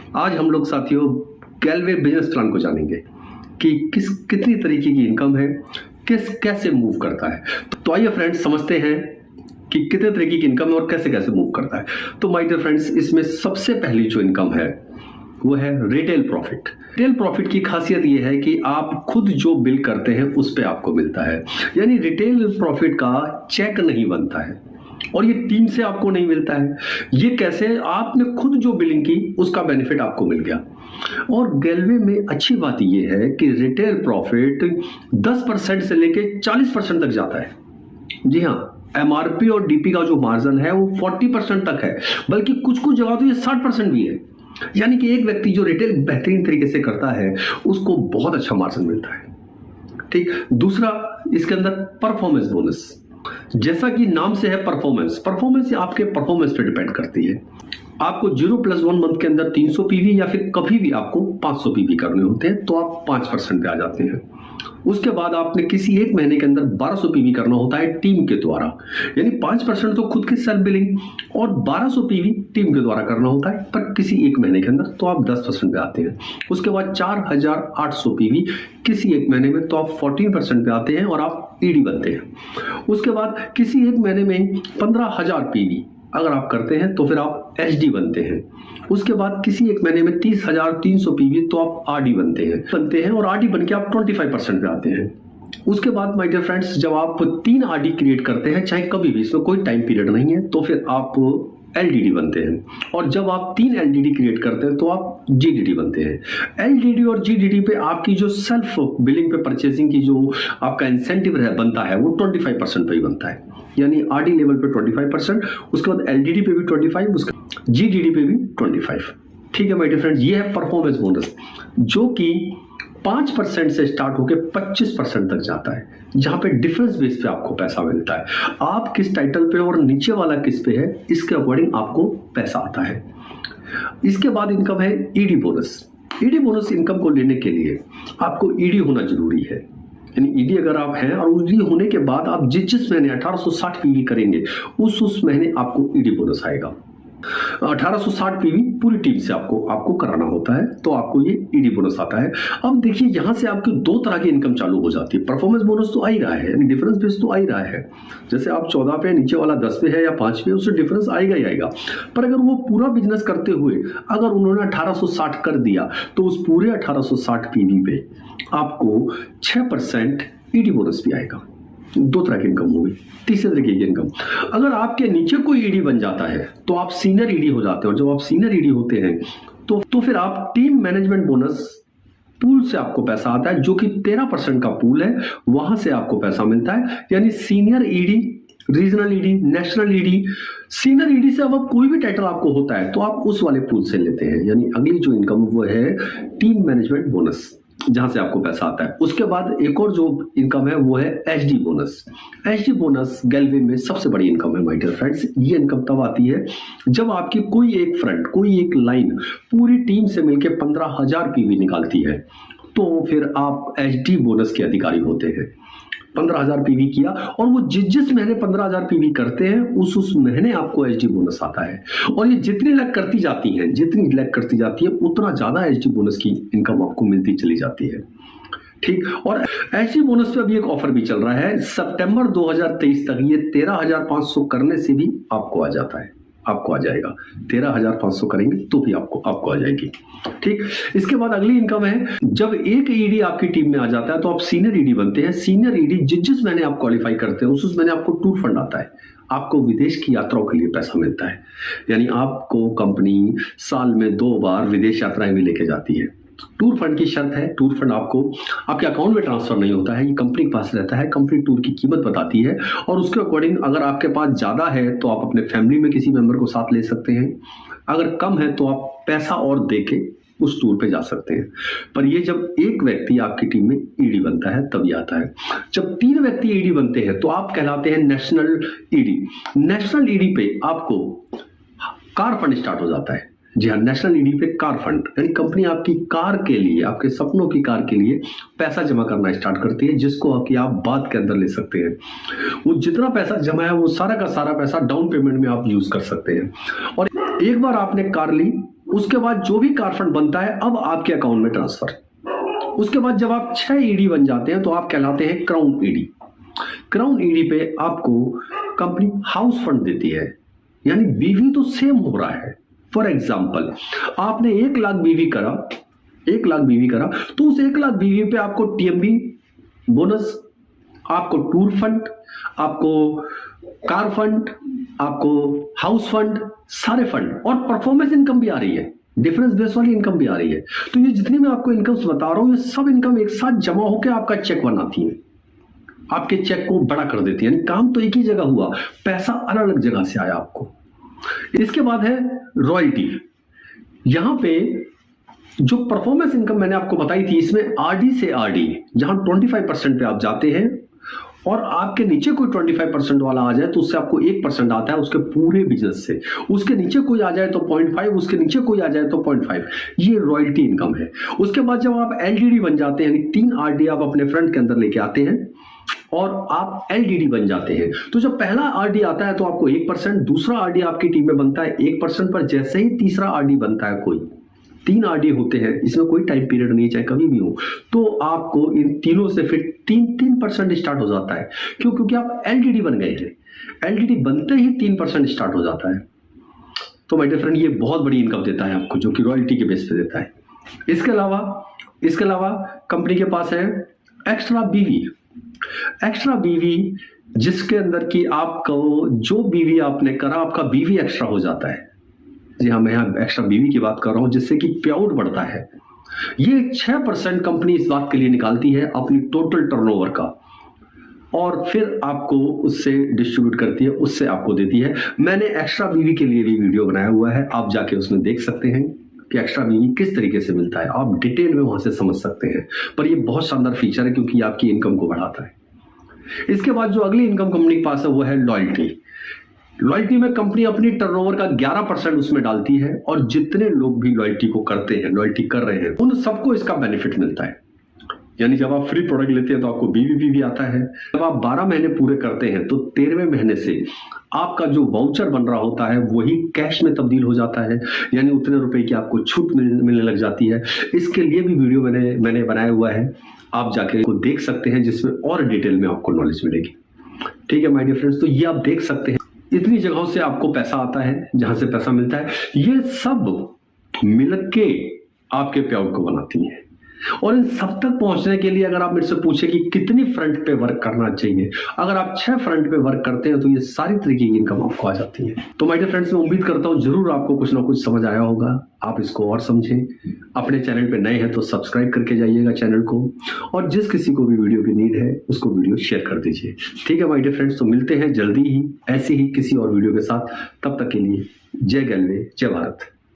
आज हम लोग साथियों गैलवे बिजनेस प्लान को जानेंगे कि कितनी तरीके की इनकम है, कैसे मूव करता है। तो आइए फ्रेंड्स समझते हैं कि कितने तरीके की इनकम है और कैसे कैसे मूव करता है। तो माय डियर फ्रेंड्स, इसमें सबसे पहली जो इनकम है वो है रिटेल प्रॉफिट। रिटेल प्रॉफिट की खासियत ये है कि आप खुद जो बिल करते हैं उस पे आपको मिलता है, यानी रिटेल प्रॉफिट का चेक नहीं बनता है और ये टीम से आपको नहीं मिलता है। ये कैसे? आपने खुद जो बिलिंग की उसका बेनिफिट आपको मिल गया। और गैलवे में अच्छी बात ये है कि रिटेल प्रॉफिट 10% से लेके 40% तक जाता है। जी हाँ, एमआरपी और डीपी का जो मार्जिन है वो 40% तक है, बल्कि कुछ कुछ जगह तो ये 60% भी है। यानी कि एक व्यक्ति जो रिटेल बेहतरीन तरीके से करता है उसको बहुत अच्छा मार्जिन मिलता है। ठीक। दूसरा, इसके अंदर परफॉर्मेंस बोनस। जैसा कि नाम से है परफॉर्मेंस आपके परफॉर्मेंस पे डिपेंड करती है। आपको 0+1 मंथ के अंदर 300 पीवी या फिर कभी भी आपको 500 पीवी करने होते हैं तो आप 5% पे आ जाते हैं। उसके बाद आपने किसी एक महीने के अंदर 1200 पीवी करना होता है टीम के द्वारा, यानी 5% तो खुद की सेल्फ बिलिंग और 1200 पीवी टीम के द्वारा करना होता है, पर किसी एक महीने के अंदर तो आप 10% पे आते हैं। उसके बाद 4800 पीवी किसी एक महीने में तो आप 14% पे आते हैं और आप ईडी बनते हैं। उसके बाद किसी एक महीने में 15000 पीवी अगर आप करते हैं तो फिर आप एचडी बनते हैं। उसके बाद किसी एक महीने में 30300 पीवी तो आप आरडी बनते हैं और आरडी बन के आप 25% पे आते हैं। उसके बाद माय डियर फ्रेंड्स, जब आप 3 आरडी क्रिएट करते हैं, चाहे कभी भी, इसमें कोई टाइम पीरियड नहीं है, तो फिर आप एलडीडी बनते हैं। और जब आप 3 एलडीडी क्रिएट करते हैं तो आप जीडीडी बनते हैं। एलडीडी और जीडीडी पे आपकी जो सेल्फ बिलिंग पे परचेसिंग की जो आपका इंसेंटिव बनता है वो 25% पे ही बनता है, यानी आरडी लेवल पे 25%, उसके बाद एलडीडी पे भी 25%, उसके जीडीडी पे भी 25%। ठीक है माय डियर फ्रेंड्स, ये है परफॉर्मेंस बोनस जो कि 5% से स्टार्ट होकर 25% तक जाता है, जहां पे डिफरेंस बेस पे आपको पैसा मिलता है। आप किस टाइटल पे और नीचे वाला किस पे है, इसके अकॉर्डिंग आपको पैसा आता है। इसके बाद इनकम है ED bonus. ED bonus income को लेने के लिए आपको ईडी होना जरूरी है, यानी ईडी अगर आप हैं और ईडी होने के बाद आप जिस महीने 1860 पीवी करेंगे उस महीने आपको ईडी बोनस आएगा। 1860 पीवी पूरी टीम से आपको कराना होता है तो आपको ये ईडी बोनस आता है। अब देखिए, यहां से आपकी 2 तरह की इनकम चालू हो जाती है। परफॉर्मेंस बोनस तो आ ही रहा है, यानी डिफरेंस बेस तो आ ही रहा है। जैसे आप 14 पे, नीचे वाला 10 पे है या 5 पे, उससे डिफरेंस आएगा ही आएगा। पर अगर वो पूरा बिजनेस करते हुए अगर उन्होंने 1860 कर दिया तो उस पूरे 1860 पीवी पे आपको 6% ईडी बोनस भी आएगा। 2 तरह की इनकम होगी। तीसरे तरीके की इनकम, अगर आपके नीचे कोई ईडी बन जाता है तो आप सीनियर ईडी हो जाते हैं, और जब आप सीनियर ईडी होते हैं तो फिर आप टीम मैनेजमेंट बोनस पूल से आपको पैसा आता है, जो कि 13% का पूल है, वहां से आपको पैसा मिलता है। यानी senior ED, regional ED, national ED, senior ED से अब कोई भी टाइटल आपको होता है तो आप उस वाले पूल से लेते हैं। यानी अगली जो इनकम वो है टीम मैनेजमेंट बोनस, जहां से आपको पैसा आता है। उसके बाद एक और जो इनकम है वो है एचडी बोनस। एचडी बोनस गैलवे में सबसे बड़ी इनकम है माय डियर फ्रेंड्स। ये इनकम तब आती है जब आपकी कोई एक फ्रंट, कोई एक लाइन पूरी टीम से मिलकर 15000 पीवी निकालती है तो फिर आप एचडी बोनस के अधिकारी होते हैं। 15000 पीवी किया और वो जिस महीने 15000 पीवी करते हैं उस महीने आपको एचडी बोनस आता है। और ये जितनी लैग करती जाती है उतना ज्यादा एचडी बोनस की इनकम आपको मिलती चली जाती है। ठीक। और एचडी बोनस पे अभी एक ऑफर भी चल रहा है, सितंबर 2023 तक ये 13500 करने से भी आपको आ जाता है, आपको आ जाएगा। 13500 करेंगे तो भी आपको आ जाएगी। ठीक। इसके बाद अगली इनकम है, जब एक ईडी आपकी टीम में आ जाता है तो आप सीनियर ईडी बनते हैं। सीनियर ईडी जिस महीने आप क्वालिफाई करते हैं उस महीने आपको टूर फंड आता है, आपको विदेश की यात्राओं के लिए पैसा मिलता है। यानी आपको कंपनी साल में 2 बार विदेश यात्राएं भी लेके जाती है। टूर फंड की शर्त है, टूर फंड आपको आपके अकाउंट में ट्रांसफर नहीं होता है, ये कंपनी के पास रहता है। कंपनी टूर की कीमत बताती है और उसके अकॉर्डिंग अगर आपके पास ज्यादा है तो आप अपने फैमिली में किसी मेंबर को साथ ले सकते हैं, अगर कम है तो आप पैसा और देके उस टूर पे जा सकते हैं। पर ये जब एक व्यक्ति आपकी टीम में ईडी बनता है तभी आता है। जब 3 व्यक्ति ईडी बनते हैं तो आप कहलाते हैं नेशनल ईडी। नेशनल ईडी पे आपको कार फंड स्टार्ट हो जाता है। जी हाँ, नेशनल ईडी पे कार फंड, यानी कंपनी आपकी कार के लिए, आपके सपनों की कार के लिए पैसा जमा करना स्टार्ट करती है, जिसको आप बाद के अंदर ले सकते हैं। वो जितना पैसा जमा है वो सारा का सारा पैसा डाउन पेमेंट में आप यूज कर सकते हैं। और एक बार आपने कार ली उसके बाद जो भी कार फंड बनता है अब आपके अकाउंट में ट्रांसफर। उसके बाद जब आप 6 ईडी बन जाते हैं तो आप कहलाते हैं क्राउन ईडी। क्राउन ईडी पे आपको कंपनी हाउस फंड देती है, यानी बीवी तो सेम हो रहा है। फॉर एग्जाम्पल, आपने 1 लाख बीवी करा, 1 लाख बीवी करा तो उस 1 लाख बीवी पे आपको टीएमबी बोनस, आपको टूर फंड, आपको कार फंड, आपको हाउस फंड, सारे फंड और परफॉर्मेंस इनकम भी आ रही है, डिफरेंस बेस वाली इनकम भी आ रही है। तो ये जितनी मैं आपको इनकम्स बता रहा हूं, ये सब इनकम एक साथ जमा होकर आपका चेक बनाती है, आपके चेक को बड़ा कर देती है। यानी काम तो एक ही जगह हुआ, पैसा अलग अलग जगह से आया आपको। इसके बाद है रॉयल्टी। यहां पे जो परफॉर्मेंस इनकम मैंने आपको बताई थी, इसमें आरडी से आरडी, जहां 25% पे आप जाते हैं और आपके नीचे कोई 25% वाला आ जाए तो उससे आपको 1% आता है उसके पूरे बिजनेस से। उसके नीचे कोई आ जाए तो 0.5, उसके नीचे कोई आ जाए तो 0.5, ये रॉयल्टी इनकम है। उसके बाद जब आप एलडीडी बन जाते हैं, यानी 3 आरडी आप अपने फ्रंट के अंदर लेके आते हैं और आप एलडीडी बन जाते हैं, तो जब पहला आरडी आता है तो आपको 1%, दूसरा आरडी आपकी टीम में बनता है 1% पर। जैसे ही तीसरा आरडी बनता है, कोई 3 आरडी होते हैं, इसमें कोई टाइम पीरियड नहीं है, चाहे कभी भी हो, तो आपको इन तीनों से फिर 3% स्टार्ट हो जाता है। क्यों? क्योंकि आप एलडीडी बन गए हैं। एलडीडी बनते ही 3% स्टार्ट हो जाता है। तो माय डियर फ्रेंड, ये बहुत बड़ी इनकम देता है आपको, जो कि रॉयल्टी के बेस पे देता है। इसके अलावा कंपनी के पास है एक्स्ट्रा बीवी। एक्स्ट्रा बीवी, जिसके अंदर की आपको जो बीवी आपने करा, आपका बीवी एक्स्ट्रा हो जाता है। जी हाँ, मैं यहाँ एक्स्ट्रा बीवी की बात कर रहा हूं, जिससे कि पेआउट बढ़ता है। ये 6% कंपनी इस बात के लिए निकालती है अपनी टोटल टर्नओवर का, और फिर आपको उससे डिस्ट्रीब्यूट करती है, उससे आपको देती है। मैंने एक्स्ट्रा बीवी के लिए भी वीडियो बनाया हुआ है, आप जाके उसमें देख सकते हैं कि एक्स्ट्रा बीवी किस तरीके से मिलता है। आप डिटेल में वहां से समझ सकते हैं। पर ये बहुत शानदार फीचर है, क्योंकि आपकी इनकम को बढ़ाता है। इसके बाद जो अगली इनकम कंपनी के पास है वो है लॉयल्टी। लॉयल्टी में कंपनी अपनी टर्नओवर का 11% उसमें डालती है, और जितने लोग भी लॉयल्टी को करते हैं, लॉयल्टी कर रहे हैं, उन सबको इसका बेनिफिट मिलता है। यानी जब आप फ्री प्रोडक्ट लेते हैं तो आपको बीवी भी आता है। जब आप 12 महीने पूरे करते हैं तो 13वें महीने से आपका जो वाउचर बन रहा होता है वही कैश में तब्दील हो जाता है, यानी उतने रुपए की आपको छूट मिलने लग जाती है। इसके लिए भी वीडियो मैंने बनाया हुआ है, आप जाके को देख सकते हैं, जिसमें और डिटेल में आपको नॉलेज मिलेगी। ठीक है माय डियर फ्रेंड्स, तो ये आप देख सकते हैं, इतनी जगहों से आपको पैसा आता है, जहां से पैसा मिलता है, ये सब मिलके आपके पेआउट को बनाती है। और इन सब तक पहुंचने के लिए अगर आप मेरे से पूछे कि कितनी फ्रंट पे वर्क करना चाहिए, अगर आप 6 फ्रंट पे वर्क करते हैं तो ये सारी तरीके की इनकम आपको आ जाती है। तो माय डियर फ्रेंड्स, मैं उम्मीद करता हूं जरूर आपको कुछ ना कुछ समझ आया होगा, आप इसको और समझें। अपने चैनल पे नए हैं तो सब्सक्राइब करके जाइएगा चैनल को, और जिस किसी को भी वीडियो की नीड है उसको वीडियो शेयर कर दीजिए। ठीक है माय डियर फ्रेंड्स, तो मिलते हैं जल्दी ही ऐसे ही किसी और वीडियो के साथ। तब तक के लिए जय गैलवे, जय भारत।